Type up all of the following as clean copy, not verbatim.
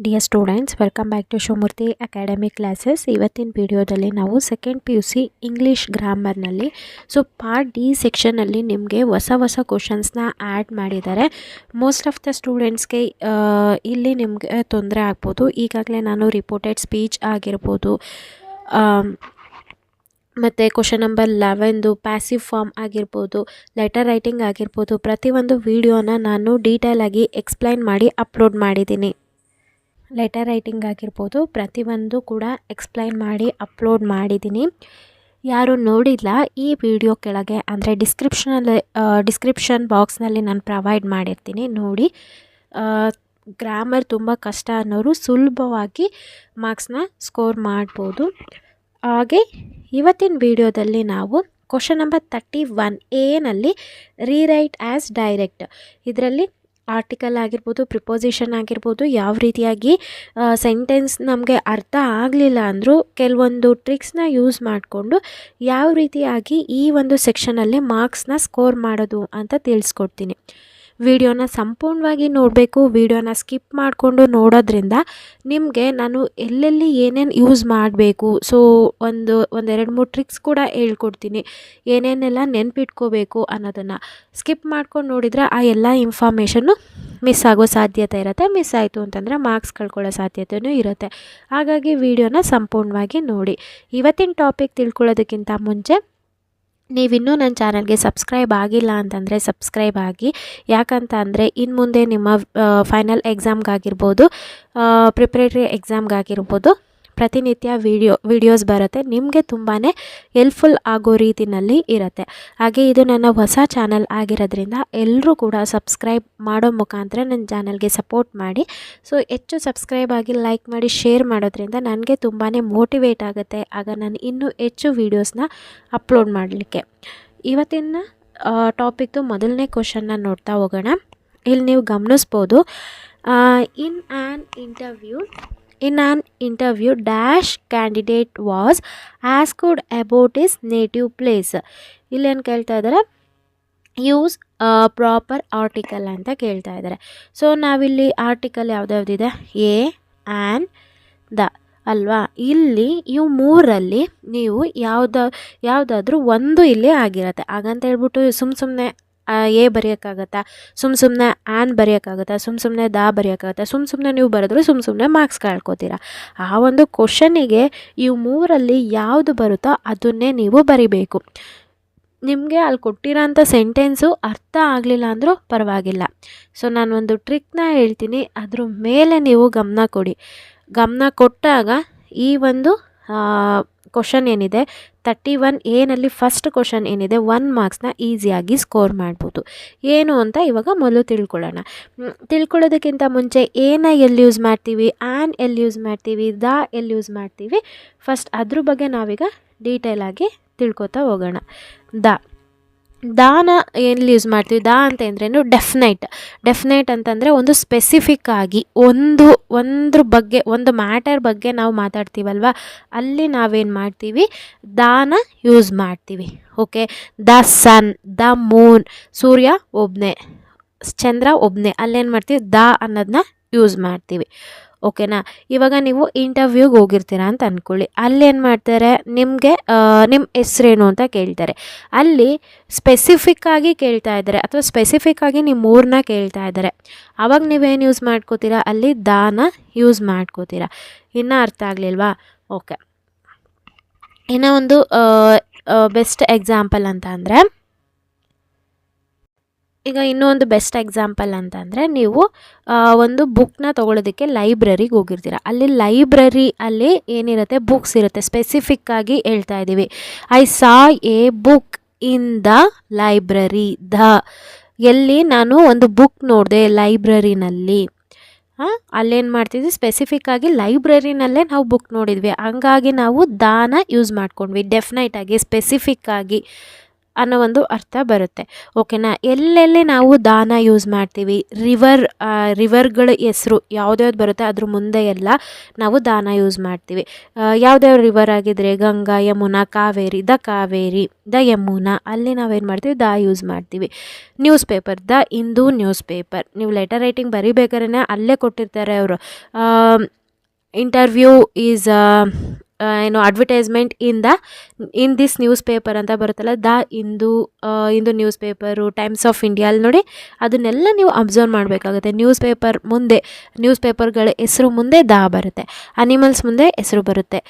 Dear students, welcome back to Shivamurthy academic classes. ಇವತ್ತಿನ ವಿಡಿಯೋದಲ್ಲಿ ನಾವು ಸೆಕೆಂಡ್ PUC ಇಂಗ್ಲೀಷ್ ಗ್ರಾಮರ್ನಲ್ಲಿ ಪಾರ್ಟ್ ಡಿ ಸೆಕ್ಷನಲ್ಲಿ ನಿಮಗೆ ಹೊಸ ಕ್ವಶನ್ಸ್ನ ಆ್ಯಡ್ ಮಾಡಿದ್ದಾರೆ. ಮೋಸ್ಟ್ ಆಫ್ ದ ಸ್ಟೂಡೆಂಟ್ಸ್ಗೆ ಇಲ್ಲಿ ನಿಮಗೆ ತೊಂದರೆ ಆಗ್ಬೋದು. ಈಗಾಗಲೇ ನಾನು ರಿಪೋರ್ಟೆಡ್ ಸ್ಪೀಚ್ ಆಗಿರ್ಬೋದು, ಮತ್ತು ಕ್ವಶನ್ ನಂಬರ್ 11 ಪ್ಯಾಸಿವ್ ಫಾರ್ಮ್ ಆಗಿರ್ಬೋದು, ಲೆಟರ್ ರೈಟಿಂಗ್ ಆಗಿರ್ಬೋದು, ಪ್ರತಿಯೊಂದು ವಿಡಿಯೋನ ನಾನು ಡೀಟೇಲಾಗಿ ಎಕ್ಸ್ಪ್ಲೈನ್ ಮಾಡಿ ಅಪ್ಲೋಡ್ ಮಾಡಿದ್ದೀನಿ. ಲೆಟರ್ ರೈಟಿಂಗ್ ಆಗಿರ್ಬೋದು ಪ್ರತಿಯೊಂದು ಕೂಡ ಎಕ್ಸ್ಪ್ಲೈನ್ ಮಾಡಿ ಅಪ್ಲೋಡ್ ಮಾಡಿದ್ದೀನಿ. ಯಾರು ನೋಡಿಲ್ಲ ಈ ವಿಡಿಯೋ ಕೆಳಗೆ ಅಂದರೆ ಡಿಸ್ಕ್ರಿಪ್ಷನ್ ಬಾಕ್ಸ್ನಲ್ಲಿ ನಾನು ಪ್ರೊವೈಡ್ ಮಾಡಿರ್ತೀನಿ, ನೋಡಿ. ಗ್ರಾಮರ್ ತುಂಬ ಕಷ್ಟ ಅನ್ನೋರು ಸುಲಭವಾಗಿ ಮಾರ್ಕ್ಸ್ನ ಸ್ಕೋರ್ ಮಾಡ್ಬೋದು. ಹಾಗೆ ಇವತ್ತಿನ ವಿಡಿಯೋದಲ್ಲಿ ನಾವು question number 31A rewrite as direct, ಇದರಲ್ಲಿ ಆರ್ಟಿಕಲ್ ಆಗಿರ್ಬೋದು, ಪ್ರಿಪೋಸಿಷನ್ ಆಗಿರ್ಬೋದು, ಯಾವ ರೀತಿಯಾಗಿ ಸೆಂಟೆನ್ಸ್ ನಮಗೆ ಅರ್ಥ ಆಗಲಿಲ್ಲ ಅಂದರೂ ಕೆಲವೊಂದು ಟ್ರಿಕ್ಸ್ನ ಯೂಸ್ ಮಾಡಿಕೊಂಡು ಯಾವ ರೀತಿಯಾಗಿ ಈ ಒಂದು ಸೆಕ್ಷನಲ್ಲಿ ಮಾರ್ಕ್ಸ್ನ ಸ್ಕೋರ್ ಮಾಡೋದು ಅಂತ ತಿಳಿಸ್ಕೊಡ್ತೀನಿ. ವಿಡಿಯೋನ ಸಂಪೂರ್ಣವಾಗಿ ನೋಡಬೇಕು. ವಿಡಿಯೋನ ಸ್ಕಿಪ್ ಮಾಡಿಕೊಂಡು ನೋಡೋದ್ರಿಂದ ನಿಮಗೆ ನಾನು ಎಲ್ಲೆಲ್ಲಿ ಏನೇನು ಯೂಸ್ ಮಾಡಬೇಕು, ಒಂದೆರಡು ಮೂರು ಟ್ರಿಕ್ಸ್ ಕೂಡ ಹೇಳ್ಕೊಡ್ತೀನಿ, ಏನೇನೆಲ್ಲ ನೆನ್ಪಿಟ್ಕೋಬೇಕು ಅನ್ನೋದನ್ನು. ಸ್ಕಿಪ್ ಮಾಡ್ಕೊಂಡು ನೋಡಿದರೆ ಆ ಎಲ್ಲ ಇನ್ಫಾರ್ಮೇಷನ್ನು ಮಿಸ್ ಆಗೋ ಸಾಧ್ಯತೆ ಇರುತ್ತೆ. ಮಿಸ್ ಆಯಿತು ಅಂತಂದರೆ ಮಾರ್ಕ್ಸ್ ಕಳ್ಕೊಳ್ಳೋ ಸಾಧ್ಯತೆಯೂ ಇರುತ್ತೆ. ಹಾಗಾಗಿ ವಿಡಿಯೋನ ಸಂಪೂರ್ಣವಾಗಿ ನೋಡಿ. ಇವತ್ತಿನ ಟಾಪಿಕ್ ತಿಳ್ಕೊಳ್ಳೋದಕ್ಕಿಂತ ಮುಂಚೆ ನೀವಿನ್ನೂ ನನ್ನ ಚಾನಲ್ಗೆ ಸಬ್ಸ್ಕ್ರೈಬ್ ಆಗಿಲ್ಲ ಅಂತಂದರೆ ಸಬ್ಸ್ಕ್ರೈಬ್ ಆಗಿ. ಯಾಕಂತ ಅಂದರೆ ಇನ್ನು ಮುಂದೆ ನಿಮ್ಮ ಫೈನಲ್ ಎಕ್ಸಾಮ್ಗಾಗಿರ್ಬೋದು, ಪ್ರಿಪ್ರೇಟರಿ ಎಕ್ಸಾಮ್ಗಾಗಿರ್ಬೋದು ಪ್ರತಿನಿತ್ಯ ವಿಡಿಯೋಸ್ ಬರುತ್ತೆ. ನಿಮಗೆ ತುಂಬಾ ಹೆಲ್ಪ್ಫುಲ್ ಆಗೋ ರೀತಿಯಲ್ಲಿ ಇರುತ್ತೆ. ಹಾಗೆ ಇದು ನನ್ನ ಹೊಸ ಚಾನಲ್ ಆಗಿರೋದ್ರಿಂದ ಎಲ್ಲರೂ ಕೂಡ ಸಬ್ಸ್ಕ್ರೈಬ್ ಮಾಡೋ ಮುಖಾಂತರ ನನ್ನ ಚಾನಲ್ಗೆ ಸಪೋರ್ಟ್ ಮಾಡಿ. ಹೆಚ್ಚು ಸಬ್ಸ್ಕ್ರೈಬ್ ಆಗಿ, ಲೈಕ್ ಮಾಡಿ, ಶೇರ್ ಮಾಡೋದ್ರಿಂದ ನನಗೆ ತುಂಬಾ ಮೋಟಿವೇಟ್ ಆಗುತ್ತೆ. ಆಗ ನಾನು ಇನ್ನೂ ಹೆಚ್ಚು ವೀಡಿಯೋಸ್ನ ಅಪ್ಲೋಡ್ ಮಾಡಲಿಕ್ಕೆ. ಇವತ್ತಿನ ಟಾಪಿಕ್ದು ಮೊದಲನೇ ಕ್ವಶನ್ನ ನೋಡ್ತಾ ಹೋಗೋಣ. ಇಲ್ಲಿ ನೀವು ಗಮನಿಸ್ಬೋದು, ಇನ್ an interview dash candidate was asked about his native place. ಇಲ್ಲೇನು ಕೇಳ್ತಾ ಇದ್ದಾರೆ, ಯೂಸ್ ಪ್ರಾಪರ್ ಆರ್ಟಿಕಲ್ ಅಂತ ಕೇಳ್ತಾ ಇದ್ದಾರೆ. ನಾವಿಲ್ಲಿ ಆರ್ಟಿಕಲ್ ಯಾವ್ದ್ಯಾವ್ದಿದೆ, ಎ ಆ್ಯಂಡ್ ದ ಅಲ್ವಾ. ಇಲ್ಲಿ ಇವು ಮೂರಲ್ಲಿ ನೀವು ಯಾವುದಾದ್ರೂ ಒಂದು ಇಲ್ಲಿ ಆಗಿರುತ್ತೆ. ಹಾಗಂತ ಹೇಳ್ಬಿಟ್ಟು ಸುಮ್ಮನೆ ಎ ಬರೆಯೋಕ್ಕಾಗತ್ತಾ, ಸುಮ್ಮನೆ ಆ್ಯನ್ ಬರೆಯೋಕ್ಕಾಗತ್ತಾ, ಸುಮ್ಮನೆ ದಾ ಬರೆಯೋಕ್ಕಾಗತ್ತಾ, ಸುಮ್ಮನೆ ನೀವು ಬರೆದ್ರು ಸುಮ್ಮನೆ ಮಾರ್ಕ್ಸ್ ಕಳ್ಕೊತೀರಾ. ಆ ಒಂದು ಕ್ವಶನಿಗೆ ಇವು ಮೂರಲ್ಲಿ ಯಾವುದು ಬರುತ್ತೋ ಅದನ್ನೇ ನೀವು ಬರಿಬೇಕು. ನಿಮಗೆ ಅಲ್ಲಿ ಕೊಟ್ಟಿರೋಂಥ ಸೆಂಟೆನ್ಸು ಅರ್ಥ ಆಗಲಿಲ್ಲ ಅಂದರೂ ಪರವಾಗಿಲ್ಲ. ನಾನು ಒಂದು ಟ್ರಿಕ್ನ ಹೇಳ್ತೀನಿ, ಅದ್ರ ಮೇಲೆ ನೀವು ಗಮನ ಕೊಡಿ. ಗಮನ ಕೊಟ್ಟಾಗ ಈ ಒಂದು ಕ್ವಶನ್ ಏನಿದೆ 31A ಫಸ್ಟ್ ಕ್ವಶನ್ ಏನಿದೆ 1 ಮಾರ್ಕ್ಸ್ನ ಈಸಿಯಾಗಿ ಸ್ಕೋರ್ ಮಾಡ್ಬೋದು. ಏನು ಅಂತ ಇವಾಗ ಮೊದಲು ತಿಳ್ಕೊಳ್ಳೋದಕ್ಕಿಂತ ಮುಂಚೆ ಎನ ಎಲ್ಲಿ ಯೂಸ್ ಮಾಡ್ತೀವಿ, ಆ್ಯನ್ ಎಲ್ಲಿ ಯೂಸ್ ಮಾಡ್ತೀವಿ, ದ ಎಲ್ಲಿ ಯೂಸ್ ಮಾಡ್ತೀವಿ, ಫಸ್ಟ್ ಅದ್ರ ಬಗ್ಗೆ ನಾವೀಗ ಡೀಟೇಲಾಗಿ ತಿಳ್ಕೊತಾ ಹೋಗೋಣ. ದಾನ ಎಲ್ಲಿ ಯೂಸ್ ಮಾಡ್ತೀವಿ, ದಾ ಅಂತ ಅಂದ್ರೇನು ಡೆಫಿನೈಟ್ ಅಂತಂದರೆ ಒಂದು ಸ್ಪೆಸಿಫಿಕ್ ಆಗಿ ಒಂದ್ರ ಬಗ್ಗೆ, ಒಂದು ಮ್ಯಾಟರ್ ಬಗ್ಗೆ ನಾವು ಮಾತಾಡ್ತೀವಲ್ವ, ಅಲ್ಲಿ ನಾವೇನು ಮಾಡ್ತೀವಿ, ದಾನ ಯೂಸ್ ಮಾಡ್ತೀವಿ. Okay, the sun, the moon, ಸೂರ್ಯ ಒಬ್ಬನೇ, ಚಂದ್ರ ಒಬ್ಬನೇ, ಅಲ್ಲೇನು ಮಾಡ್ತೀವಿ, ದ ಅನ್ನೋದನ್ನ ಯೂಸ್ ಮಾಡ್ತೀವಿ. ಓಕೆನಾ. ಇವಾಗ ನೀವು ಇಂಟರ್ವ್ಯೂಗೆ ಹೋಗಿರ್ತೀರಾ ಅಂತ ಅಂದ್ಕೊಳ್ಳಿ. ಅಲ್ಲೇನು ಮಾಡ್ತಾರೆ, ನಿಮಗೆ ನಿಮ್ಮ ಹೆಸ್ರೇನು ಅಂತ ಕೇಳ್ತಾರೆ. ಅಲ್ಲಿ ಸ್ಪೆಸಿಫಿಕ್ಕಾಗಿ ಕೇಳ್ತಾ ಇದ್ದಾರೆ ಅಥವಾ ಸ್ಪೆಸಿಫಿಕ್ಕಾಗಿ ನಿಮ್ಮ ಊರನ್ನ ಕೇಳ್ತಾ ಇದ್ದಾರೆ. ಆವಾಗ ನೀವೇನು ಯೂಸ್ ಮಾಡ್ಕೋತೀರಾ, ಅಲ್ಲಿ ದಾನ ಯೂಸ್ ಮಾಡ್ಕೋತೀರಾ. ಇನ್ನೂ ಅರ್ಥ ಆಗಲಿಲ್ವಾ? ಓಕೆ. ಇನ್ನೂ ಒಂದು ಬೆಸ್ಟ್ ಎಕ್ಸಾಂಪಲ್ ಅಂತ ಅಂದರೆ, ಈಗ ಇನ್ನೂ ಒಂದು ಬೆಸ್ಟ್ ಎಕ್ಸಾಂಪಲ್ ಅಂತಂದರೆ, ನೀವು ಒಂದು ಬುಕ್ನ ತೊಗೊಳೋದಕ್ಕೆ ಲೈಬ್ರರಿಗೆ ಹೋಗಿರ್ತೀರ. ಅಲ್ಲಿ ಲೈಬ್ರರಿಯಲ್ಲಿ ಏನಿರುತ್ತೆ, ಬುಕ್ಸ್ ಇರುತ್ತೆ. ಸ್ಪೆಸಿಫಿಕ್ಕಾಗಿ ಹೇಳ್ತಾ ಇದ್ದೀವಿ, I saw A book in the library. ಎಲ್ಲಿ ನಾನು ಒಂದು ಬುಕ್ ನೋಡಿದೆ ಲೈಬ್ರರಿನಲ್ಲಿ. ಅಲ್ಲೇನು ಮಾಡ್ತಿದ್ವಿ, ಸ್ಪೆಸಿಫಿಕ್ಕಾಗಿ ಲೈಬ್ರರಿನಲ್ಲೇ ನಾವು ಬುಕ್ ನೋಡಿದ್ವಿ. ಹಂಗಾಗಿ ನಾವು ದಾನ ಯೂಸ್ ಮಾಡ್ಕೊಂಡ್ವಿ. ಡೆಫಿನೈಟಾಗಿ ಸ್ಪೆಸಿಫಿಕ್ಕಾಗಿ ಅನ್ನೋ ಒಂದು ಅರ್ಥ ಬರುತ್ತೆ. ಓಕೆನಾ. ಎಲ್ಲೆಲ್ಲಿ ನಾವು ದಾನ ಯೂಸ್ ಮಾಡ್ತೀವಿ, ರಿವರ್ಗಳ ಹೆಸರು ಯಾವ್ದ್ಯಾವ್ದು ಬರುತ್ತೆ ಅದ್ರ ಮುಂದೆ ಎಲ್ಲ ನಾವು ದಾನ ಯೂಸ್ ಮಾಡ್ತೀವಿ. ಯಾವ್ದ್ಯಾವ ರಿವರ್ ಆಗಿದ್ರೆ ಗಂಗಾ, ಯಮುನಾ, ಕಾವೇರಿ, ದ ಯಮುನಾ, ಅಲ್ಲಿ ನಾವೇನು ಮಾಡ್ತೀವಿ ದಾ ಯೂಸ್ ಮಾಡ್ತೀವಿ. News paper, the Hindu news paper. ನೀವು ಲೆಟರ್ ರೈಟಿಂಗ್ ಬರಿಬೇಕಾದ್ರೆ ಅಲ್ಲೇ ಕೊಟ್ಟಿರ್ತಾರೆ ಅವರು, interview is advertisement in this news paper ಅಂತ ಬರುತ್ತಲ್ಲ, the Hindu news paper, times of India, ಅಲ್ಲಿ ನೋಡಿ ಅದನ್ನೆಲ್ಲ ನೀವು ಅಬ್ಸರ್ವ್ ಮಾಡಬೇಕಾಗುತ್ತೆ. ನ್ಯೂಸ್ ಪೇಪರ್ಗಳ ಹೆಸರು ಮುಂದೆ ದಾ ಬರುತ್ತೆ, ಅನಿಮಲ್ಸ್ ಮುಂದೆ ಹೆಸರು ಬರುತ್ತೆ,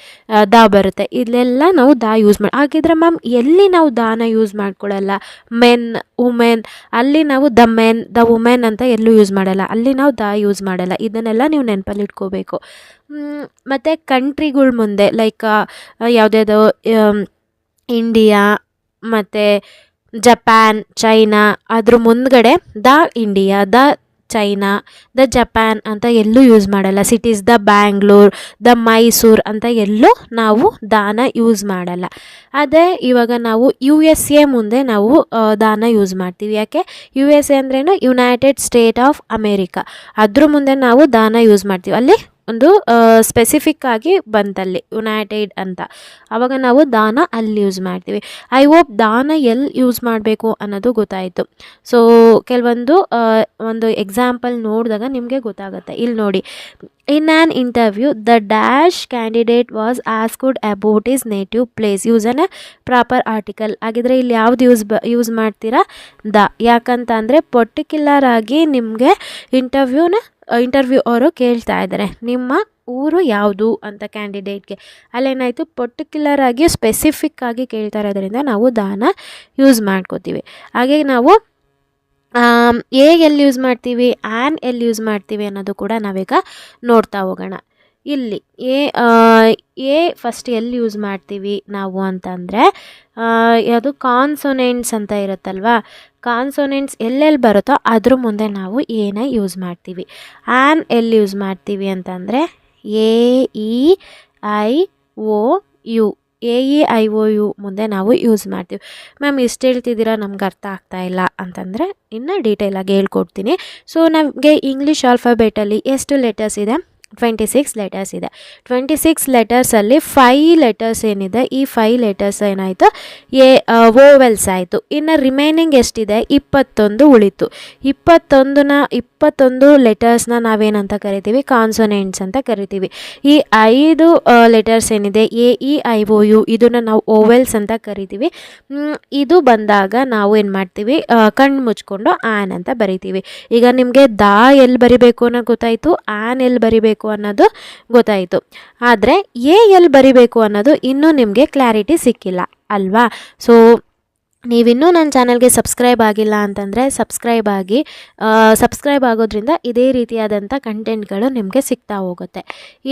ದಾ ಬರುತ್ತೆ. ಇಲ್ಲೆಲ್ಲ ನಾವು ದಾ ಯೂಸ್ ಹಾಗಿದ್ರೆ ಮ್ಯಾಮ್ ಎಲ್ಲಿ ನಾವು ದಾನ ಯೂಸ್ ಮಾಡ್ಕೊಳ್ಳಲ್ಲ, ಮೆನ್, ವುಮೆನ್, ಅಲ್ಲಿ ನಾವು ದ ಮೆನ್, ದ ವುಮೆನ್ ಅಂತ ಎಲ್ಲೂ ಯೂಸ್ ಮಾಡಲ್ಲ, ಅಲ್ಲಿ ನಾವು ದಾ ಯೂಸ್ ಮಾಡಲ್ಲ. ಇದನ್ನೆಲ್ಲ ನೀವು ನೆನಪಲ್ಲಿ ಇಟ್ಕೋಬೇಕು. ಮತ್ತು ಕಂಟ್ರಿಗಳ ಮುಂದೆ ಲೈಕ್ ಯಾವುದ್ಯಾವುದೋ ಇಂಡಿಯಾ ಮತ್ತು ಜಪಾನ್, ಚೈನಾ, ಅದ್ರ ಮುಂದ್ಗಡೆ the India, the China, the Japan ಅಂತ ಎಲ್ಲೂ ಯೂಸ್ ಮಾಡಲ್ಲ. Cities, the Bangalore, the Mysuru ಅಂತ ಎಲ್ಲೂ ನಾವು ದಾನ ಯೂಸ್ ಮಾಡಲ್ಲ. ಅದೇ ಇವಾಗ ನಾವು USA ಮುಂದೆ ನಾವು ದಾನ ಯೂಸ್ ಮಾಡ್ತೀವಿ. ಯಾಕೆ? USA ಅಂದ್ರೇನು, ಯುನೈಟೆಡ್ ಸ್ಟೇಟ್ ಆಫ್ ಅಮೇರಿಕಾ, ಅದ್ರ ಮುಂದೆ ನಾವು ದಾನ ಯೂಸ್ ಮಾಡ್ತೀವಿ. ಅಲ್ಲಿ ಒಂದು ಸ್ಪೆಸಿಫಿಕ್ ಆಗಿ ಬಂತಲ್ಲಿ ಯುನೈಟೆಡ್ ಅಂತ, ಆವಾಗ ನಾವು ದಾನ ಅಲ್ಲಿ ಯೂಸ್ ಮಾಡ್ತೀವಿ. ಐ ಹೋಪ್ ದಾನ ಎಲ್ಲಿ ಯೂಸ್ ಮಾಡಬೇಕು ಅನ್ನೋದು ಗೊತ್ತಾಯಿತು. ಸೊ ಕೆಲವೊಂದು ಒಂದು ಎಕ್ಸಾಂಪಲ್ ನೋಡಿದಾಗ ನಿಮಗೆ ಗೊತ್ತಾಗುತ್ತೆ. ಇಲ್ಲಿ ನೋಡಿ, in an interview the dash candidate was asked about is native place, use an proper article. ಹಾಗಿದ್ರೆ ಇಲ್ಲಿ ಯಾವ್ದು ಯೂಸ್ ಮಾಡ್ತೀರಾ? ದ. ಯಾಕಂತ ಅಂದರೆ ಪರ್ಟಿಕ್ಯುಲರ್ ಆಗಿ ನಿಮಗೆ ಇಂಟರ್ವ್ಯೂ ಅವರು ಕೇಳ್ತಾ ಇದ್ದಾರೆ ನಿಮ್ಮ ಊರು ಯಾವುದು ಅಂತ ಕ್ಯಾಂಡಿಡೇಟ್ಗೆ. ಅಲ್ಲೇನಾಯಿತು, ಪರ್ಟಿಕ್ಯುಲರ್ ಆಗಿ ಸ್ಪೆಸಿಫಿಕ್ ಆಗಿ ಕೇಳ್ತಾ ಇರೋದ್ರಿಂದ ನಾವು ದಾನ ಯೂಸ್ ಮಾಡ್ಕೋತೀವಿ. ಹಾಗೆ ನಾವು ಎಲ್ಲಿ ಯೂಸ್ ಮಾಡ್ತೀವಿ, ಆ್ಯನ್ ಎಲ್ಲಿ ಯೂಸ್ ಮಾಡ್ತೀವಿ ಅನ್ನೋದು ಕೂಡ ನಾವೀಗ ನೋಡ್ತಾ ಹೋಗೋಣ. ಇಲ್ಲಿ ಎ ಫಸ್ಟ್ ಎಲ್ಲಿ ಯೂಸ್ ಮಾಡ್ತೀವಿ ನಾವು ಅಂತಂದರೆ, ಯಾವುದು ಕಾನ್ಸೊನೆಂಟ್ಸ್ ಅಂತ ಇರುತ್ತಲ್ವ, ಕಾನ್ಸೊನೆಂಟ್ಸ್ ಎಲ್ಲೆಲ್ಲಿ ಬರುತ್ತೋ ಅದ್ರ ಮುಂದೆ ನಾವು ಏನ ಯೂಸ್ ಮಾಡ್ತೀವಿ. ಆ್ಯನ್ ಎಲ್ಲಿ ಯೂಸ್ ಮಾಡ್ತೀವಿ ಅಂತಂದರೆ AEIOU, AEIOU ಮುಂದೆ ನಾವು ಯೂಸ್ ಮಾಡ್ತೀವಿ. ಮ್ಯಾಮ್ ಇಷ್ಟು ಹೇಳ್ತಿದ್ದೀರಾ ನಮ್ಗೆ ಅರ್ಥ ಆಗ್ತಾ ಇಲ್ಲ ಅಂತಂದರೆ ಇನ್ನು ಡೀಟೇಲಾಗಿ ಹೇಳ್ಕೊಡ್ತೀನಿ. ಸೊ ನಮಗೆ ಇಂಗ್ಲೀಷ್ ಆಲ್ಫಾಬೆಟಲ್ಲಿ ಎಷ್ಟು ಲೆಟರ್ಸ್ ಇದೆ? 26 ಲೆಟರ್ಸ್ ಇದೆ. 26 ಲೆಟರ್ಸಲ್ಲಿ 5 ಲೆಟರ್ಸ್ ಏನಿದೆ, ಈ 5 ಲೆಟರ್ಸ್ ಏನಾಯಿತು, ವೋವೆಲ್ಸ್ ಆಯಿತು. ಇನ್ನು ರಿಮೈನಿಂಗ್ ಎಷ್ಟಿದೆ? 21 ಉಳಿತು. 21 ಲೆಟರ್ಸ್ನ ನಾವೇನಂತ ಕರಿತೀವಿ? ಕಾನ್ಸೊನೆಂಟ್ಸ್ ಅಂತ ಕರಿತೀವಿ. ಈ 5 ಲೆಟರ್ಸ್ ಏನಿದೆ AEIOU, ಇದನ್ನು ನಾವು ಓವೆಲ್ಸ್ ಅಂತ ಕರಿತೀವಿ. ಇದು ಬಂದಾಗ ನಾವು ಏನು ಮಾಡ್ತೀವಿ, ಕಣ್ಣು ಮುಚ್ಕೊಂಡು ಆ್ಯನ್ ಅಂತ ಬರಿತೀವಿ. ಈಗ ನಿಮಗೆ ದಾ ಎಲ್ಲಿ ಬರಿಬೇಕು ಅನ್ನೋ ಗೊತ್ತಾಯಿತು, ಆ್ಯನ್ ಎಲ್ಲಿ ಬರಿಬೇಕು ಅನ್ನೋದು ಗೊತ್ತಾಯಿತು. ಆದರೆ ಎಲ್ಲಿ ಬರಿಬೇಕು ಅನ್ನೋದು ಇನ್ನೂ ನಿಮಗೆ ಕ್ಲಾರಿಟಿ ಸಿಕ್ಕಿಲ್ಲ ಅಲ್ವಾ? ಸೊ ನೀವಿನ್ನೂ ನನ್ನ ಚಾನಲ್ಗೆ ಸಬ್ಸ್ಕ್ರೈಬ್ ಆಗಿಲ್ಲ ಅಂತಂದರೆ ಸಬ್ಸ್ಕ್ರೈಬ್ ಆಗೋದ್ರಿಂದ ಇದೇ ರೀತಿಯಾದಂಥ ಕಂಟೆಂಟ್ಗಳು ನಿಮಗೆ ಸಿಗ್ತಾ ಹೋಗುತ್ತೆ.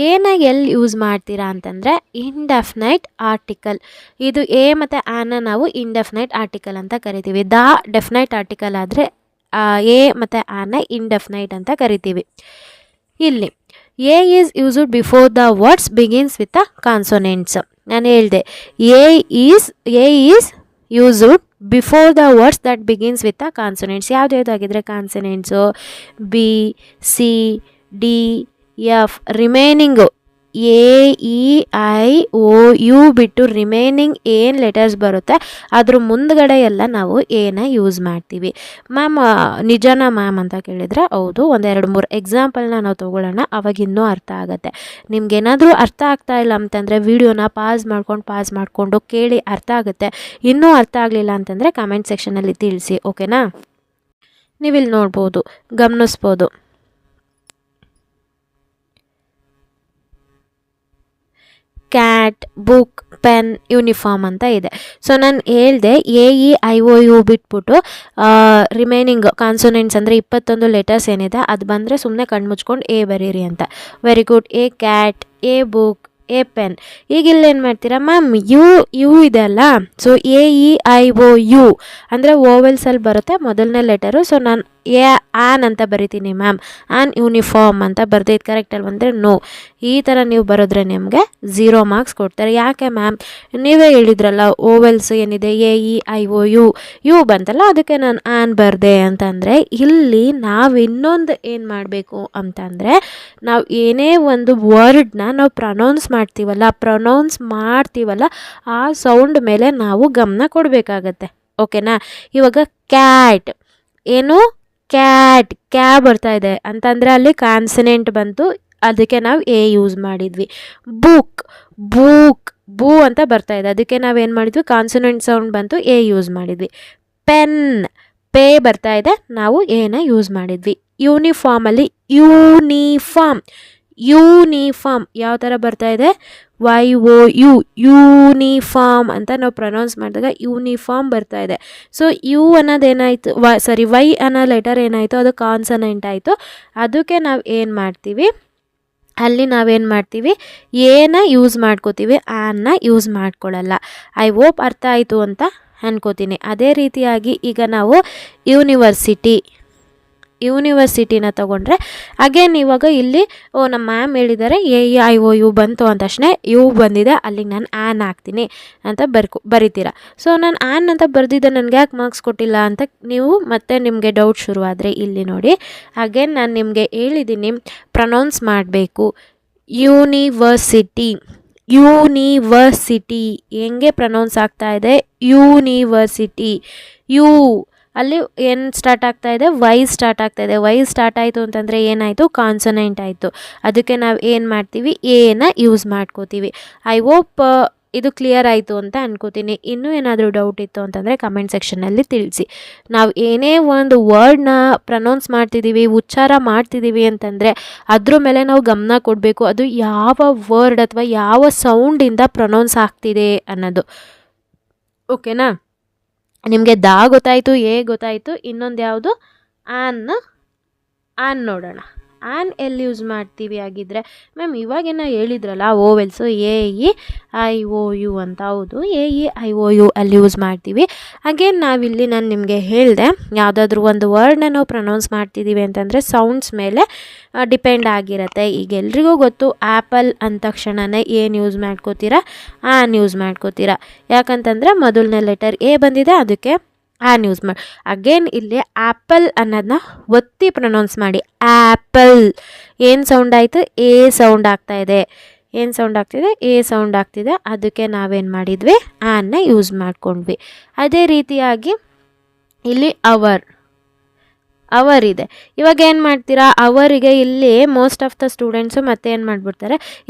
ಏನಾಗಿ ಎಲ್ಲಿ ಯೂಸ್ ಮಾಡ್ತೀರಾ ಅಂತಂದರೆ ಇಂಡೆಫಿನೈಟ್ ಆರ್ಟಿಕಲ್. ಇದು ಎ ಮತ್ತು ಆ್ಯನ್ನ ನಾವು ಇಂಡೆಫಿನೈಟ್ ಆರ್ಟಿಕಲ್ ಅಂತ ಕರಿತೀವಿ. ದ ಡೆಫಿನೈಟ್ ಆರ್ಟಿಕಲ್ ಆದರೆ ಎ ಮತ್ತು ಆ್ಯನ್ನ ಇಂಡೆಫಿನೈಟ್ ಅಂತ ಕರಿತೀವಿ. ಇಲ್ಲಿ a is used before the words begins with the consonants. ನಾನು ಹೇಳಿದೆ a is used before the words that begins with the consonants. ಯಾವುದಾಗಿದ್ದರೆ consonants B, C, D, F. Remaining AEIOU ಬಿಟ್ಟು ರಿಮೈನಿಂಗ್ ಏನು ಲೆಟರ್ಸ್ ಬರುತ್ತೆ ಅದ್ರ ಮುಂದ್ಗಡೆ ಎಲ್ಲ ನಾವು ಏನ ಯೂಸ್ ಮಾಡ್ತೀವಿ. ಮ್ಯಾಮ್ ನಿಜನಾ ಮ್ಯಾಮ್ ಅಂತ ಕೇಳಿದರೆ ಹೌದು. 1-2-3 ಎಕ್ಸಾಂಪಲ್ನ ನಾವು ತೊಗೊಳ್ಳೋಣ, ಅವಾಗ ಇನ್ನೂ ಅರ್ಥ ಆಗುತ್ತೆ. ನಿಮ್ಗೇನಾದರೂ ಅರ್ಥ ಆಗ್ತಾ ಇಲ್ಲ ಅಂತಂದರೆ ವಿಡಿಯೋನ ಪಾಸ್ ಮಾಡಿಕೊಂಡು ಕೇಳಿ ಅರ್ಥ ಆಗುತ್ತೆ. ಇನ್ನೂ ಅರ್ಥ ಆಗಲಿಲ್ಲ ಅಂತಂದರೆ ಕಮೆಂಟ್ ಸೆಕ್ಷನಲ್ಲಿ ತಿಳಿಸಿ, ಓಕೆನಾ? ನೀವಿಲ್ಲಿ ನೋಡ್ಬೋದು, ಗಮನಿಸ್ಬೋದು. ಕ್ಯಾಟ್, ಬುಕ್, ಪೆನ್, ಯೂನಿಫಾರ್ಮ್ ಅಂತ ಇದೆ. ಸೊ ನಾನು ಹೇಳಿದೆ AEIOU ಬಿಟ್ಬಿಟ್ಟು ರಿಮೈನಿಂಗ್ ಕಾನ್ಸೊನೆಂಟ್ಸ್ ಅಂದರೆ 21 ಲೆಟರ್ಸ್ ಏನಿದೆ ಅದು ಬಂದರೆ ಸುಮ್ಮನೆ ಕಣ್ಣು ಮುಚ್ಕೊಂಡು ಎ ಬರೀರಿ ಅಂತ. Very good. A cat, A book, A pen. ಈಗ ಇಲ್ಲೇನು ಮಾಡ್ತೀರಾ ಮ್ಯಾಮ್, ಯು ಇದೆ ಅಲ್ಲ, ಸೊ AEIOU ಅಂದರೆ ಓವೆಲ್ಸಲ್ಲಿ ಬರುತ್ತೆ ಮೊದಲನೇ ಲೆಟರು. ಸೊ ನಾನು ಆನ್ ಅಂತ ಬರಿತೀನಿ ಮ್ಯಾಮ್, ಆನ್ ಯೂನಿಫಾರ್ಮ್ ಅಂತ ಬರ್ದೈತೆ ಕರೆಕ್ಟ್ ಅಲ್ವ ಅಂದರೆ ನೋ. ಈ ಥರ ನೀವು ಬರೋದ್ರೆ ನಿಮಗೆ 0 ಮಾರ್ಕ್ಸ್ ಕೊಡ್ತಾರೆ. ಯಾಕೆ ಮ್ಯಾಮ್, ನೀವೇ ಹೇಳಿದ್ರಲ್ಲ ಓವೆಲ್ಸ್ ಏನಿದೆ AEIOU ಬಂತಲ್ಲ ಅದಕ್ಕೆ ನಾನು ಆನ್ ಬರ್ದೆ ಅಂತಂದರೆ, ಇಲ್ಲಿ ನಾವು ಇನ್ನೊಂದು ಏನು ಮಾಡಬೇಕು ಅಂತಂದರೆ, ನಾವು ಏನೇ ಒಂದು ವರ್ಡ್ನ ನಾವು ಪ್ರೊನೌನ್ಸ್ ಮಾಡ್ತೀವಲ್ಲ ಆ ಸೌಂಡ್ ಮೇಲೆ ನಾವು ಗಮನ ಕೊಡಬೇಕಾಗತ್ತೆ. ಓಕೆನಾ? ಇವಾಗ ಕ್ಯಾಟ್ ಏನು ಕ್ಯಾ ಬರ್ತಾ ಇದೆ ಅಂತಂದರೆ ಅಲ್ಲಿ ಕಾನ್ಸನೆಂಟ್ ಬಂತು, ಅದಕ್ಕೆ ನಾವು ಎ ಯೂಸ್ ಮಾಡಿದ್ವಿ. ಬೂಕ್ ಬೂ ಅಂತ ಬರ್ತಾ ಇದೆ, ಅದಕ್ಕೆ ನಾವೇನು ಮಾಡಿದ್ವಿ, ಕಾನ್ಸನೆಂಟ್ ಸೌಂಡ್ ಬಂತು, ಎ ಯೂಸ್ ಮಾಡಿದ್ವಿ. ಪೆನ್ ಪೇ ಬರ್ತಾ ಇದೆ, ನಾವು ಎನ ಯೂಸ್ ಮಾಡಿದ್ವಿ. ಯೂನಿಫಾರ್ಮಲ್ಲಿ ಯೂನಿಫಾರ್ಮ್ ಯಾವ ಥರ ಬರ್ತಾ ಇದೆ, YOU ಯೂನಿಫಾರ್ಮ್ ಅಂತ ನಾವು ಪ್ರೊನೌನ್ಸ್ ಮಾಡಿದಾಗ ಯೂನಿಫಾರ್ಮ್ ಬರ್ತಾ ಇದೆ. ಸೊ ಯು ಅನ್ನೋದೇನಾಯಿತು, ವೈ ಅನ್ನೋ ಲೆಟರ್ ಏನಾಯಿತು, ಅದು ಕಾನ್ಸನೆಂಟ್ ಆಯಿತು. ಅದಕ್ಕೆ ನಾವು ಏನು ಮಾಡ್ತೀವಿ, ಅಲ್ಲಿ ನಾವೇನು ಮಾಡ್ತೀವಿ, ಏನ ಯೂಸ್ ಮಾಡ್ಕೋತೀವಿ, ಆನ್ನ ಯೂಸ್ ಮಾಡ್ಕೊಳ್ಳಲ್ಲ. ಐ ಹೋಪ್ ಅರ್ಥ ಆಯಿತು ಅಂತ ಅನ್ಕೋತೀನಿ. ಅದೇ ರೀತಿಯಾಗಿ ಈಗ ನಾವು ಯೂನಿವರ್ಸಿಟಿನ ತೊಗೊಂಡ್ರೆ ಅಗೇನ್ ಇವಾಗ ಇಲ್ಲಿ ನಮ್ಮ ಮ್ಯಾಮ್ ಹೇಳಿದ್ದಾರೆ AEIOU ಬಂತು ಅಂದ ತಕ್ಷಣ ಯು ಬಂದಿದೆ, ಅಲ್ಲಿಗೆ ನಾನು ಆನ್ ಹಾಕ್ತೀನಿ ಅಂತ ಬರಿತೀರಾ. ಸೊ ನಾನು ಆನ್ ಅಂತ ಬರೆದಿದ್ದೆ, ನನಗೆ ಯಾಕೆ ಮಾರ್ಕ್ಸ್ ಕೊಟ್ಟಿಲ್ಲ ಅಂತ ನೀವು ಮತ್ತೆ ನಿಮಗೆ ಡೌಟ್ ಶುರುವಾದರೆ ಇಲ್ಲಿ ನೋಡಿ, ಅಗೇನ್ ನಾನು ನಿಮಗೆ ಹೇಳಿದ್ದೀನಿ ಪ್ರೊನೌನ್ಸ್ ಮಾಡಬೇಕು. ಯೂನಿವರ್ಸಿಟಿ ಹೆಂಗೆ ಪ್ರೊನೌನ್ಸ್ ಆಗ್ತಾ ಇದೆ, ಯೂನಿವರ್ಸಿಟಿ. ಅಲ್ಲಿ ಏನು ಸ್ಟಾರ್ಟ್ ಆಗ್ತಾ ಇದೆ, ವೈ ಸ್ಟಾರ್ಟ್ ಆಗ್ತಾ ಇದೆ. ವೈ ಸ್ಟಾರ್ಟ್ ಆಯಿತು ಅಂತಂದರೆ ಏನಾಯಿತು, ಕಾನ್ಸನೆಂಟ್ ಆಯಿತು. ಅದಕ್ಕೆ ನಾವು ಏನು ಮಾಡ್ತೀವಿ, ಎನ ಯೂಸ್ ಮಾಡ್ಕೋತೀವಿ. ಐ ಹೋಪ್ ಇದು ಕ್ಲಿಯರ್ ಆಯಿತು ಅಂತ ಅನ್ಕೋತೀನಿ. ಇನ್ನೂ ಏನಾದರೂ ಡೌಟ್ ಇತ್ತು ಅಂತಂದರೆ ಕಮೆಂಟ್ ಸೆಕ್ಷನಲ್ಲಿ ತಿಳಿಸಿ. ನಾವು ಏನೇ ಒಂದು ವರ್ಡ್ನ ಪ್ರೊನೌನ್ಸ್ ಮಾಡ್ತಿದ್ದೀವಿ, ಉಚ್ಚಾರ ಮಾಡ್ತಿದ್ದೀವಿ ಅಂತಂದರೆ ಅದ್ರ ಮೇಲೆ ನಾವು ಗಮನ ಕೊಡಬೇಕು. ಅದು ಯಾವ ವರ್ಡ್ ಅಥವಾ ಯಾವ ಸೌಂಡಿಂದ ಪ್ರೊನೌನ್ಸ್ ಆಗ್ತಿದೆ ಅನ್ನೋದು. ಓಕೆನಾ? ನಿಮಗೆ ಗೊತ್ತಾಯಿತು, ಗೊತ್ತಾಯಿತು. ಇನ್ನೊಂದು ಯಾವುದು, ಆನ್ ನೋಡೋಣ. ಆನ್ ಎಲ್ಲಿ ಯೂಸ್ ಮಾಡ್ತೀವಿ ಆಗಿದ್ದರೆ, ಮ್ಯಾಮ್ ಇವಾಗೇನೋ ಹೇಳಿದ್ರಲ್ಲ ಓವೆಲ್ಸು AEIOU ಅಂತ. ಹೌದು, AEIOU ಅಲ್ಲಿ ಯೂಸ್ ಮಾಡ್ತೀವಿ. ಅಗೇನ್ ನಾವಿಲ್ಲಿ ನಾನು ನಿಮಗೆ ಹೇಳಿದೆ, ಯಾವುದಾದ್ರೂ ಒಂದು ವರ್ಡ್ನ ನಾವು ಪ್ರೊನೌನ್ಸ್ ಮಾಡ್ತಿದ್ದೀವಿ ಅಂತಂದರೆ ಸೌಂಡ್ಸ್ ಮೇಲೆ ಡಿಪೆಂಡ್ ಆಗಿರುತ್ತೆ. ಈಗ ಎಲ್ರಿಗೂ ಗೊತ್ತು, ಆ್ಯಪಲ್ ಅಂದ ತಕ್ಷಣನೇ ಏನು ಯೂಸ್ ಮಾಡ್ಕೋತೀರಾ, ಆನ್ ಯೂಸ್ ಮಾಡ್ಕೋತೀರಾ. ಯಾಕಂತಂದರೆ ಮೊದಲನೇ ಲೆಟರ್ ಎ ಬಂದಿದೆ, ಅದಕ್ಕೆ ಆನ್ ಯೂಸ್ ಮಾಡಿ. ಅಗೇನ್ ಇಲ್ಲಿ ಆ್ಯಪಲ್ ಅನ್ನೋದನ್ನ ಒತ್ತಿ ಪ್ರೊನೌನ್ಸ್ ಮಾಡಿ. ಆ್ಯಪಲ್ ಏನು ಸೌಂಡ್ ಆಯಿತು, ಎ ಸೌಂಡ್ ಆಗ್ತಾಯಿದೆ. ಏನು ಸೌಂಡ್ ಆಗ್ತಿದೆ, ಎ ಸೌಂಡ್ ಆಗ್ತಿದೆ. ಅದಕ್ಕೆ ನಾವೇನು ಮಾಡಿದ್ವಿ, ಆನ್ನ ಯೂಸ್ ಮಾಡ್ಕೊಂಡ್ವಿ. ಅದೇ ರೀತಿಯಾಗಿ ಇಲ್ಲಿ ಅವರ್ ಇದೆ. ಇವಾಗ ಏನು ಮಾಡ್ತೀರಾ, ಅವರಿಗೆ ಇಲ್ಲಿ ಮೋಸ್ಟ್ ಆಫ್ ದ ಸ್ಟೂಡೆಂಟ್ಸು ಮತ್ತೆ ಏನು ಮಾಡಿಬಿಡ್ತಾರೆ,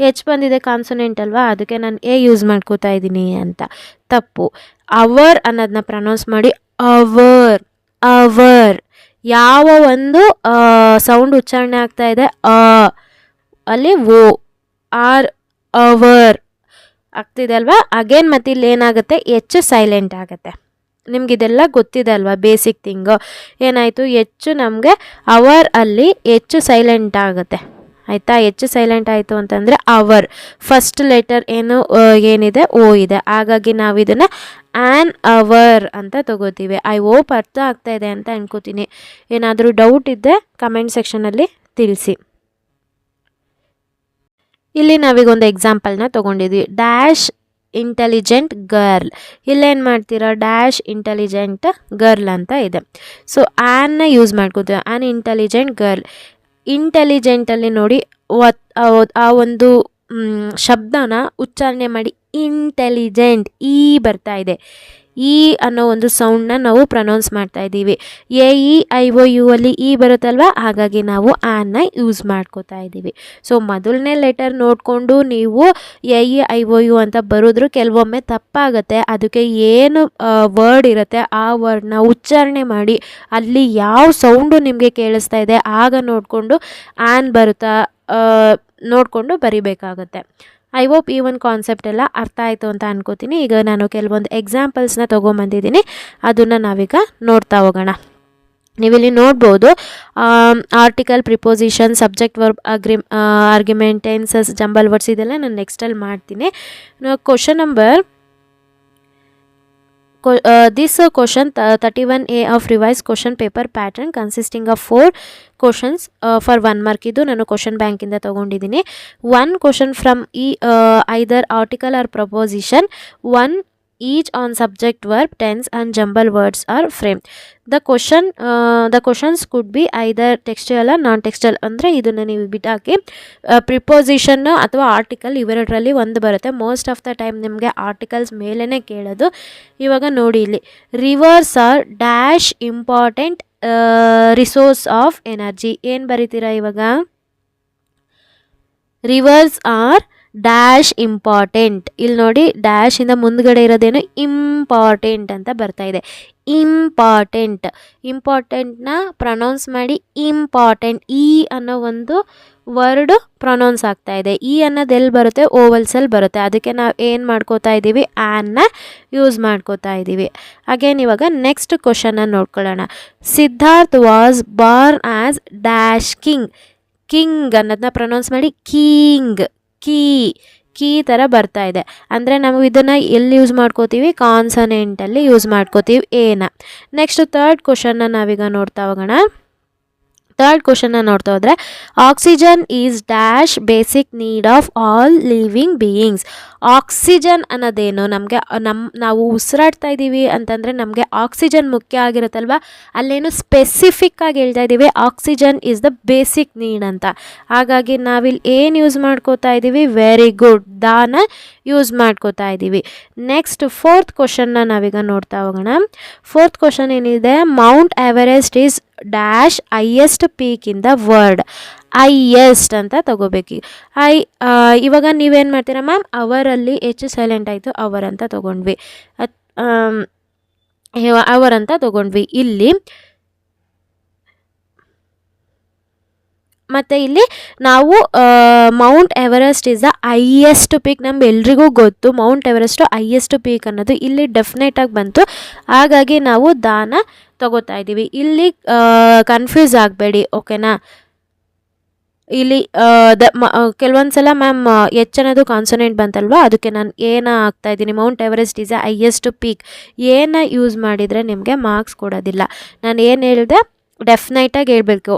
ಬಂದಿದೆ ಕಾನ್ಸನೆಂಟ್ ಅಲ್ವಾ, ಅದಕ್ಕೆ ನಾನು ಎ ಯೂಸ್ ಮಾಡ್ಕೋತಾ ಇದ್ದೀನಿ ಅಂತ. ತಪ್ಪು. ಅವರ್ ಅನ್ನೋದನ್ನ ಪ್ರೊನೌನ್ಸ್ ಮಾಡಿ ಅವರ್. ಯಾವ ಒಂದು ಸೌಂಡ್ ಉಚ್ಚಾರಣೆ ಆಗ್ತಾ ಇದೆ, ಅಲ್ಲಿ ಅವರ್ ಆಗ್ತಿದೆ ಅಲ್ವಾ. ಅಗೇನ್ ಮತ್ತೆ ಇಲ್ಲಿ ಏನಾಗುತ್ತೆ, ಸೈಲೆಂಟ್ ಆಗುತ್ತೆ. ನಿಮಗಿದೆಲ್ಲ ಗೊತ್ತಿದೆ ಅಲ್ವಾ, ಬೇಸಿಕ್ ಥಿಂಗು. ಏನಾಯಿತು, ನಮಗೆ ಅವರ್ ಅಲ್ಲಿ ಸೈಲೆಂಟ್ ಆಗುತ್ತೆ. ಆಯಿತಾ? ಸೈಲೆಂಟ್ ಆಯಿತು ಅಂತಂದರೆ ಅವರ್ ಫಸ್ಟ್ ಲೆಟರ್ ಏನಿದೆ ಓ ಇದೆ. ಹಾಗಾಗಿ ನಾವು ಇದನ್ನು ಆನ್ ಅವರ್ ಅಂತ ತಗೋತೀವಿ. ಐ ಹೋಪ್ ಅರ್ಥ ಆಗ್ತಾ ಇದೆ ಅಂತ ಅನ್ಕೋತೀನಿ. ಏನಾದರೂ ಡೌಟ್ ಇದ್ದರೆ ಕಮೆಂಟ್ ಸೆಕ್ಷನಲ್ಲಿ ತಿಳಿಸಿ. ಇಲ್ಲಿ ನಾವೀಗೊಂದು ಎಕ್ಸಾಂಪಲ್ನ ತೊಗೊಂಡಿದ್ವಿ, ಡ್ಯಾಶ್ ಇಂಟೆಲಿಜೆಂಟ್ ಗರ್ಲ್. ಇಲ್ಲೇನು ಮಾಡ್ತೀರಾ, ಡ್ಯಾಶ್ ಇಂಟೆಲಿಜೆಂಟ್ ಗರ್ಲ್ ಅಂತ ಇದೆ. ಸೊ ಆನ್ನ ಯೂಸ್ ಮಾಡ್ಕೋತೀವಿ, ಆನ್ ಇಂಟೆಲಿಜೆಂಟ್ ಗರ್ಲ್. ಇಂಟೆಲಿಜೆಂಟಲ್ಲಿ ನೋಡಿ ಆ ಒಂದು ಶಬ್ದನ ಉಚ್ಚಾರಣೆ ಮಾಡಿ, ಇಂಟೆಲಿಜೆಂಟ್ ಬರ್ತಾ ಇದೆ. ಅನ್ನೋ ಒಂದು ಸೌಂಡನ್ನ ನಾವು ಪ್ರೊನೌನ್ಸ್ ಮಾಡ್ತಾ ಇದ್ದೀವಿ. AEIOU ಅಲ್ಲಿ ಬರುತ್ತಲ್ವ, ಹಾಗಾಗಿ ನಾವು ಆನ್ನ ಯೂಸ್ ಮಾಡ್ಕೋತಾ ಇದ್ದೀವಿ. ಸೊ ಮೊದಲನೇ ಲೆಟರ್ ನೋಡಿಕೊಂಡು ನೀವು AEIOU ಅಂತ ಬರೋದ್ರು ಕೆಲವೊಮ್ಮೆ ತಪ್ಪಾಗುತ್ತೆ. ಅದಕ್ಕೆ ಏನು ವರ್ಡ್ ಇರುತ್ತೆ ಆ ವರ್ಡ್ನ ಉಚ್ಚಾರಣೆ ಮಾಡಿ, ಅಲ್ಲಿ ಯಾವ ಸೌಂಡು ನಿಮಗೆ ಕೇಳಿಸ್ತಾ ಇದೆ ಆಗ ನೋಡಿಕೊಂಡು ಆನ್ ಬರುತ್ತಾ ನೋಡಿಕೊಂಡು ಬರಿಬೇಕಾಗತ್ತೆ. ಐ ಹೋಪ್ ಈ ಒಂದು ಕಾನ್ಸೆಪ್ಟ್ ಎಲ್ಲ ಅರ್ಥ ಆಯಿತು ಅಂತ ಅನ್ಕೋತೀನಿ. ಈಗ ನಾನು ಕೆಲವೊಂದು ಎಕ್ಸಾಂಪಲ್ಸ್ನ ತೊಗೊಂಬಂದಿದ್ದೀನಿ, ಅದನ್ನು ನಾವೀಗ ನೋಡ್ತಾ ಹೋಗೋಣ. ನೀವಿಲ್ಲಿ ನೋಡ್ಬೋದು, article, preposition, subject, verb, argument, tenses, jumble words, ಇದೆಲ್ಲ ನಾನು ನೆಕ್ಸ್ಟಲ್ಲಿ ಮಾಡ್ತೀನಿ. Question This question 31A of revised question paper pattern consisting of 4 questions for 1 mark. ಇದು ನಾನು ಕ್ವಶನ್ ಬ್ಯಾಂಕಿಂದ ತೊಗೊಂಡಿದ್ದೀನಿ. 1 question from either article or proposition, 1 each on subject, verb, tense and jumble words are framed. The questions could be either textual or non textual. ಅಂದರೆ ಇದನ್ನು ನೀವು ಬಿಟ್ಟಾಕಿ preposition ಅಥವಾ article ಇವೆರಡರಲ್ಲಿ ಒಂದು ಬರುತ್ತೆ. ಮೋಸ್ಟ್ ಆಫ್ ದ ಟೈಮ್ ನಿಮಗೆ articles ಮೇಲೇ ಕೇಳೋದು. ಇವಾಗ ನೋಡಿ ಇಲ್ಲಿ reverse are dash important resource of energy. ಏನು ಬರೀತೀರಾ ಇವಾಗ? Reverse are dash important. ಇಲ್ಲಿ ನೋಡಿ ಡ್ಯಾಶ್ ಇಂದ ಮುಂದ್ಗಡೆ ಇರೋದೇನು ಇಂಪಾರ್ಟೆಂಟ್ ಅಂತ ಬರ್ತಾ ಇದೆ. ಇಂಪಾರ್ಟೆಂಟ್ನ ಪ್ರೊನೌನ್ಸ್ ಮಾಡಿ ಇಂಪಾರ್ಟೆಂಟ್. ಈ ಅನ್ನೋ ಒಂದು ವರ್ಡ್ ಪ್ರೊನೌನ್ಸ್ ಆಗ್ತಾ ಇದೆ. ಈ ಅನ್ನೋದು ಎಲ್ಲಿ ಬರುತ್ತೆ? ಓವಲ್ಸಲ್ಲಿ ಬರುತ್ತೆ. ಅದಕ್ಕೆ ನಾವು ಏನು ಮಾಡ್ಕೋತಾ ಇದ್ದೀವಿ? ಆನ್ನ ಯೂಸ್ ಮಾಡ್ಕೋತಾ ಇದ್ದೀವಿ. ಅಗೇನ್ ಇವಾಗ ನೆಕ್ಸ್ಟ್ ಕ್ವಶನ್ನ ನೋಡ್ಕೊಳ್ಳೋಣ. Siddharth was Born as dash king. King ಅನ್ನೋದನ್ನ ಪ್ರೊನೌನ್ಸ್ ಮಾಡಿ ಕೀ ಥರ ಬರ್ತಾ ಇದೆ. ಅಂದರೆ ನಾವು ಇದನ್ನು ಎಲ್ಲಿ ಯೂಸ್ ಮಾಡ್ಕೋತೀವಿ? ಕಾನ್ಸನೆಂಟಲ್ಲಿ ಯೂಸ್ ಮಾಡ್ಕೋತೀವಿ ಏನ. ನೆಕ್ಸ್ಟ್ ಥರ್ಡ್ ಕ್ವಶನ್ನ ನಾವೀಗ ನೋಡ್ತಾ ಹೋಗೋಣ. ಹೋದರೆ oxygen is dash basic need of all living beings. Oxygen ಅನ್ನೋದೇನು? ನಮಗೆ ನಾವು ಉಸಿರಾಡ್ತಾ ಇದ್ದೀವಿ ಅಂತಂದರೆ ನಮಗೆ ಆಕ್ಸಿಜನ್ ಮುಖ್ಯ ಆಗಿರುತ್ತಲ್ವ. ಅಲ್ಲೇನು ಸ್ಪೆಸಿಫಿಕ್ ಆಗಿ ಹೇಳ್ತಾ ಇದ್ದೀವಿ oxygen is the basic need ಅಂತ. ಹಾಗಾಗಿ ನಾವಿಲ್ಲಿ ಏನು ಯೂಸ್ ಮಾಡ್ಕೋತಾ ಇದ್ದೀವಿ? ವೆರಿ ಗುಡ್, ದಾನ ಯೂಸ್ ಮಾಡ್ಕೋತಾ ಇದ್ದೀವಿ. ನೆಕ್ಸ್ಟ್ ಫೋರ್ತ್ ಕ್ವಶನ್ನ ನಾವೀಗ ನೋಡ್ತಾ ಹೋಗೋಣ. ಫೋರ್ತ್ ಕ್ವಶನ್ ಏನಿದೆ? Mount Everest is dash highest peak in the world. Highest ಅಂತ ತಗೋಬೇಕು. ಇವಾಗ ನೀವೇನು ಮಾಡ್ತೀರಾ ಮ್ಯಾಮ್? ಅವರಲ್ಲಿ ಹೆಚ್ಚು ಸೈಲೆಂಟ್ ಆಯಿತು, ಅವರ್ ಅಂತ ತೊಗೊಂಡ್ವಿ. ಅವರ್ ಅಂತ ತೊಗೊಂಡ್ವಿ ಇಲ್ಲಿ. ಮತ್ತು ಇಲ್ಲಿ ನಾವು Mount Everest is the highest peak. ನಮ್ಗೆಲ್ರಿಗೂ ಗೊತ್ತು ಮೌಂಟ್ ಎವರೆಸ್ಟು ಹೈಯೆಸ್ಟ್ ಪೀಕ್ ಅನ್ನೋದು ಇಲ್ಲಿ ಡೆಫಿನೆಟಾಗಿ ಬಂತು. ಹಾಗಾಗಿ ನಾವು ದಾನ ತಗೋತಾ ಇದ್ದೀವಿ. ಇಲ್ಲಿ ಕನ್ಫ್ಯೂಸ್ ಆಗಬೇಡಿ, ಓಕೆನಾ? ಇಲ್ಲಿ ಕೆಲವೊಂದು ಸಲ ಮ್ಯಾಮ್ ಎಚ್ ಅನ್ನೋದು ಕಾನ್ಸನೆಂಟ್ ಬಂತಲ್ವ, ಅದಕ್ಕೆ ನಾನು ಏನ ಆಗ್ತಾ ಇದ್ದೀನಿ. Mount Everest is a highest peak. ಏನ ಯೂಸ್ ಮಾಡಿದರೆ ನಿಮಗೆ ಮಾರ್ಕ್ಸ್ ಕೊಡೋದಿಲ್ಲ. ನಾನು ಏನು ಹೇಳಿದೆ? ಡೆಫಿನೆಟಾಗಿ ಹೇಳ್ಬೇಕು.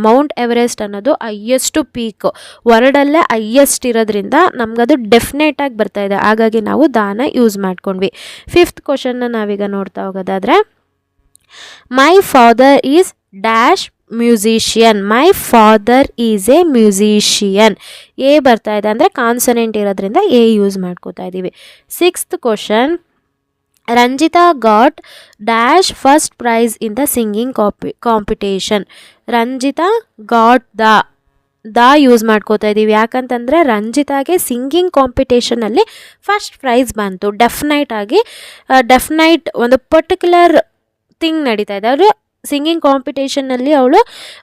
ಮೌಂಟ್ ಎವರೆಸ್ಟ್ ಅನ್ನೋದು ಹೈಯೆಸ್ಟು ಪೀಕ್, ವರ್ಲ್ಡಲ್ಲೇ ಹೈಯೆಸ್ಟ್ ಇರೋದ್ರಿಂದ ನಮಗದು ಡೆಫಿನೆಟಾಗಿ ಬರ್ತಾ ಇದೆ. ಹಾಗಾಗಿ ನಾವು ದಾನ ಯೂಸ್ ಮಾಡ್ಕೊಂಡ್ವಿ. ಫಿಫ್ತ್ ಕ್ವಶನ್ನ ನಾವೀಗ ನೋಡ್ತಾ ಹೋಗೋದಾದರೆ, my father is dash musician. My father is a musician. A ಬರ್ತಾ ಇದೆ ಅಂದರೆ ಕಾನ್ಸನೆಂಟ್ ಇರೋದ್ರಿಂದ ಎ ಯೂಸ್ ಮಾಡ್ಕೋತಾ ಇದ್ದೀವಿ. Sixth question, Ranjitha got dash first prize in the singing competition. Ranjitha got the use ಮಾಡ್ಕೋತಾ ಇದ್ದೀವಿ. ಯಾಕಂತಂದರೆ ರಂಜಿತಾಗೆ ಸಿಂಗಿಂಗ್ ಕಾಂಪಿಟೇಷನಲ್ಲಿ ಫಸ್ಟ್ ಪ್ರೈಸ್ ಬಂತು. ಡೆಫಿನೈಟ್ ಒಂದು ಪರ್ಟಿಕ್ಯುಲರ್ ಥಿಂಗ್ ನಡೀತಾ ಇದೆ. ಅವರು ಸಿಂಗಿಂಗ್ ಕಾಂಪಿಟೇಷನ್ನಲ್ಲಿ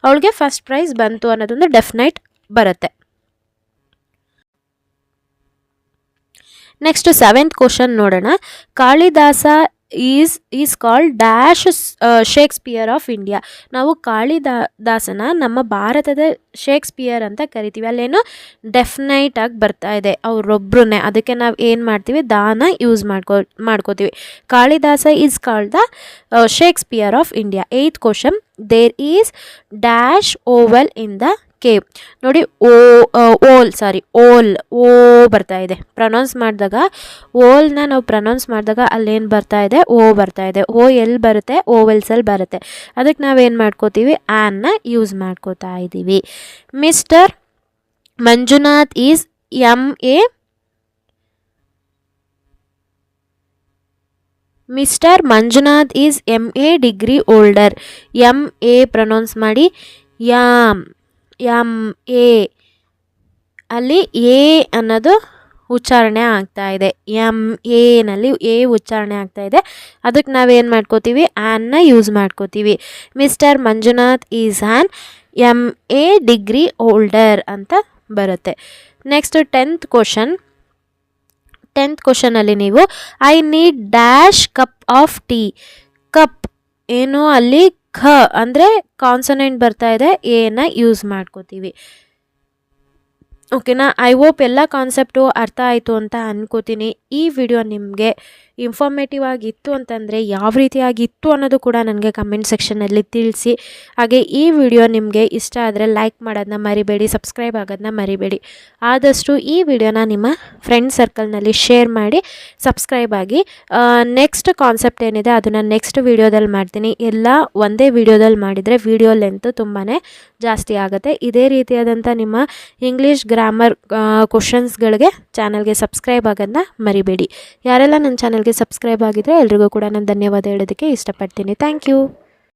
ಅವಳಿಗೆ ಫಸ್ಟ್ ಪ್ರೈಸ್ ಬಂತು ಅನ್ನೋದೊಂದು ಡೆಫಿನೈಟ್ ಬರುತ್ತೆ. ನೆಕ್ಸ್ಟ್ ಸೆವೆಂತ್ ಕ್ವಶನ್ ನೋಡೋಣ. Kalidasa is called dash Shakespeare of India. ನಾವು ಕಾಳಿದಾಸನ ನಮ್ಮ ಭಾರತದ ಶೇಕ್ಸ್ಪಿಯರ್ ಅಂತ ಕರಿತೀವಿ. ಅಲ್ಲೇನು ಡೆಫಿನೈಟ್ ಆಗಿ ಬರ್ತಾ ಇದೆ, ಅವರೊಬ್ಬರನ್ನೇ. ಅದಕ್ಕೆ ನಾವು ಏನು ಮಾಡ್ತೀವಿ? ದಾನ ಯೂಸ್ ಮಾಡ್ಕೋತೀವಿ. Kalidasa is called the Shakespeare of India. Eighth question, there is dash owl in the cave. ನೋಡಿ ಓಲ್ ಬರ್ತಾ ಇದೆ. ಪ್ರೊನೌನ್ಸ್ ಮಾಡಿದಾಗ ಓಲ್ನ ನಾವು ಪ್ರೊನೌನ್ಸ್ ಮಾಡಿದಾಗ ಅಲ್ಲೇನು ಬರ್ತಾ ಇದೆ? ಓ ಬರ್ತಾ ಇದೆ. ಓ ಎಲ್ಲಿ ಬರುತ್ತೆ? ಓವೆಲ್ಸಲ್ಲಿ ಬರುತ್ತೆ. ಅದಕ್ಕೆ ನಾವೇನು ಮಾಡ್ಕೋತೀವಿ? ಆನ್ನ ಯೂಸ್ ಮಾಡ್ಕೋತಾ ಇದ್ದೀವಿ. Mister Manjunath is MA degree holder. MA pronounce ಮಾಡಿ MA. ಅಲ್ಲಿ ಎ ಅನ್ನೋದು ಉಚ್ಚಾರಣೆ ಆಗ್ತಾ ಇದೆ. MAನಲ್ಲಿ ಎ ಉಚ್ಚಾರಣೆ ಆಗ್ತಾ ಇದೆ. ಅದಕ್ಕೆ ನಾವೇನು ಮಾಡ್ಕೋತೀವಿ? ಆನ್ನ ಯೂಸ್ ಮಾಡ್ಕೋತೀವಿ. Mister Manjunath is on MA degree older ಅಂತ ಬರುತ್ತೆ. ನೆಕ್ಸ್ಟ್ ಟೆಂತ್ ಕ್ವಶನಲ್ಲಿ ನೀವು I need dash cup of tea. Cup ಏನು? ಅಲ್ಲಿ ಖ ಅಂದರೆ ಕಾನ್ಸನೆಂಟ್ ಬರ್ತಾ ಇದೆ, ಎನ ಯೂಸ್ ಮಾಡ್ಕೋತೀವಿ. ಓಕೆನಾ? ಐ ಹೋಪ್ ಎಲ್ಲ ಕಾನ್ಸೆಪ್ಟು ಅರ್ಥ ಆಯಿತು ಅಂತ ಅನ್ಕೋತೀನಿ. ಈ ವಿಡಿಯೋ ನಿಮಗೆ ಇನ್ಫಾರ್ಮೇಟಿವ್ ಆಗಿತ್ತು ಅಂತಂದರೆ ಯಾವ ರೀತಿಯಾಗಿತ್ತು ಅನ್ನೋದು ಕೂಡ ನನಗೆ ಕಮೆಂಟ್ ಸೆಕ್ಷನಲ್ಲಿ ತಿಳಿಸಿ. ಹಾಗೆ ಈ ವಿಡಿಯೋ ನಿಮಗೆ ಇಷ್ಟ ಆದರೆ ಲೈಕ್ ಮಾಡೋದನ್ನ ಮರಿಬೇಡಿ, ಸಬ್ಸ್ಕ್ರೈಬ್ ಆಗೋದನ್ನ ಮರಿಬೇಡಿ. ಆದಷ್ಟು ಈ ವಿಡಿಯೋನ ನಿಮ್ಮ ಫ್ರೆಂಡ್ ಸರ್ಕಲ್ನಲ್ಲಿ ಶೇರ್ ಮಾಡಿ ಸಬ್ಸ್ಕ್ರೈಬ್ ಆಗಿ. ನೆಕ್ಸ್ಟ್ ಕಾನ್ಸೆಪ್ಟ್ ಏನಿದೆ ಅದನ್ನು ನೆಕ್ಸ್ಟ್ ವಿಡಿಯೋದಲ್ಲಿ ಮಾಡ್ತೀನಿ. ಎಲ್ಲ ಒಂದೇ ವಿಡಿಯೋದಲ್ಲಿ ಮಾಡಿದರೆ ವಿಡಿಯೋ ಲೆಂತ್ ತುಂಬಾ ಜಾಸ್ತಿ ಆಗುತ್ತೆ. ಇದೇ ರೀತಿಯಾದಂಥ ನಿಮ್ಮ ಇಂಗ್ಲೀಷ್ ಗ್ರಾಮರ್ ಕ್ವಶನ್ಸ್ಗಳಿಗೆ ಚಾನಲ್ಗೆ ಸಬ್ಸ್ಕ್ರೈಬ್ ಆಗೋದನ್ನ ಮರಿಬೇಡಿ. ಯಾರೆಲ್ಲ ನನ್ನ ಚಾನಲ್ಗೆ ಸಬ್ಸ್ಕ್ರೈಬ್ ಆಗಿದ್ರೆ ಎಲ್ರಿಗೂ ಕೂಡ ನಾನು ಧನ್ಯವಾದ ಹೇಳೋದಕ್ಕೆ ಇಷ್ಟಪಡ್ತೀನಿ. Thank you.